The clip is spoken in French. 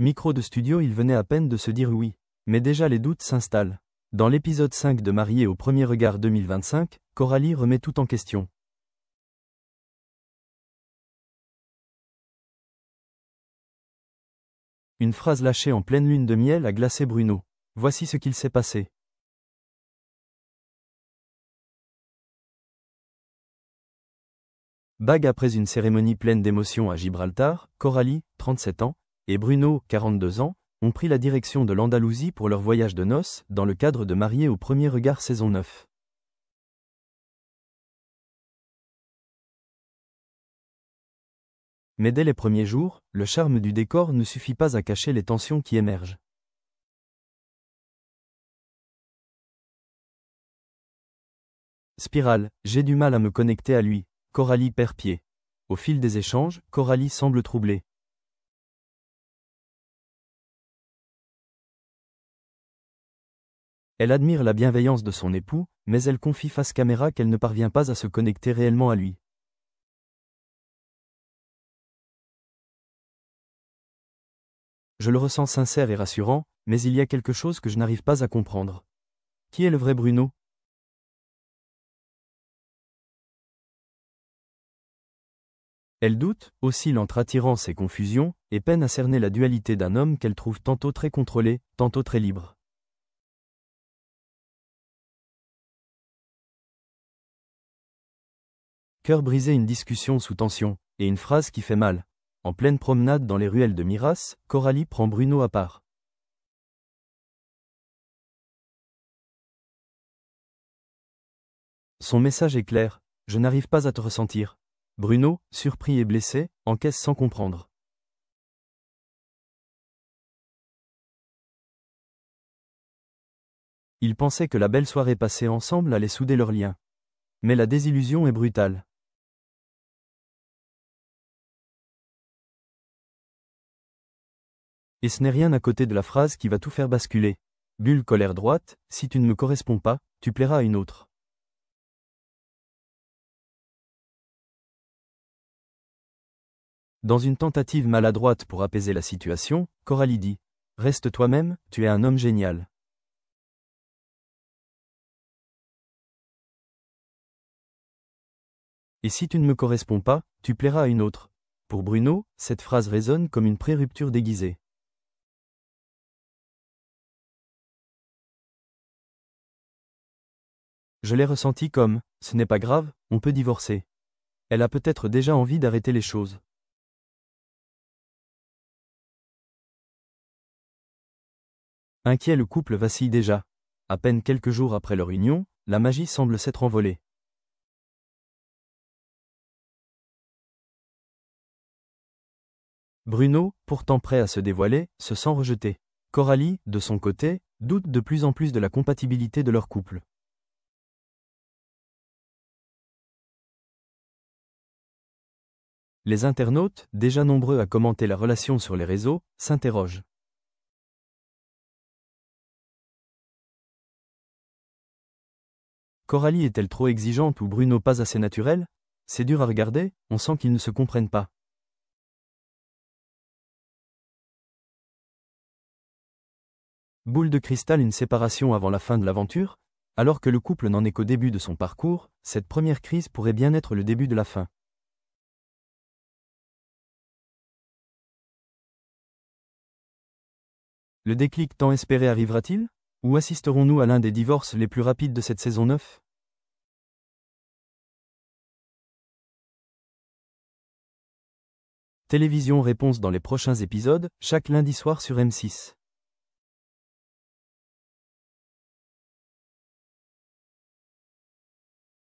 Micro de studio, il venait à peine de se dire oui. Mais déjà les doutes s'installent. Dans l'épisode 5 de Mariés au premier regard 2025, Coralie remet tout en question. Une phrase lâchée en pleine lune de miel a glacé Bruno. Voici ce qu'il s'est passé. Bague après une cérémonie pleine d'émotions à Gibraltar, Coralie, 37 ans, et Bruno, 42 ans, ont pris la direction de l'Andalousie pour leur voyage de noces, dans le cadre de Mariés au premier regard saison 9. Mais dès les premiers jours, le charme du décor ne suffit pas à cacher les tensions qui émergent. Spirale, j'ai du mal à me connecter à lui. Coralie perd pied. Au fil des échanges, Coralie semble troublée. Elle admire la bienveillance de son époux, mais elle confie face caméra qu'elle ne parvient pas à se connecter réellement à lui. Je le ressens sincère et rassurant, mais il y a quelque chose que je n'arrive pas à comprendre. Qui est le vrai Bruno ? Elle doute, oscille entre attirance et confusion, et peine à cerner la dualité d'un homme qu'elle trouve tantôt très contrôlé, tantôt très libre. Cœur brisé, une discussion sous tension, et une phrase qui fait mal. En pleine promenade dans les ruelles de Miras, Coralie prend Bruno à part. Son message est clair, je n'arrive pas à te ressentir. Bruno, surpris et blessé, encaisse sans comprendre. Il pensait que la belle soirée passée ensemble allait souder leurs liens. Mais la désillusion est brutale. Et ce n'est rien à côté de la phrase qui va tout faire basculer. Bulle colère droite, si tu ne me corresponds pas, tu plairas à une autre. Dans une tentative maladroite pour apaiser la situation, Coralie dit « Reste toi-même, tu es un homme génial. » Et si tu ne me corresponds pas, tu plairas à une autre. Pour Bruno, cette phrase résonne comme une pré-rupture déguisée. Je l'ai ressenti comme « ce n'est pas grave, on peut divorcer ». Elle a peut-être déjà envie d'arrêter les choses. Inquiet, le couple vacille déjà. À peine quelques jours après leur union, la magie semble s'être envolée. Bruno, pourtant prêt à se dévoiler, se sent rejeté. Coralie, de son côté, doute de plus en plus de la compatibilité de leur couple. Les internautes, déjà nombreux à commenter la relation sur les réseaux, s'interrogent. Coralie est-elle trop exigeante ou Bruno pas assez naturel ? C'est dur à regarder, on sent qu'ils ne se comprennent pas. Boule de cristal, une séparation avant la fin de l'aventure ? Alors que le couple n'en est qu'au début de son parcours, cette première crise pourrait bien être le début de la fin. Le déclic tant espéré arrivera-t-il ? Ou assisterons-nous à l'un des divorces les plus rapides de cette saison 9 ? Télévision réponse dans les prochains épisodes, chaque lundi soir sur M6.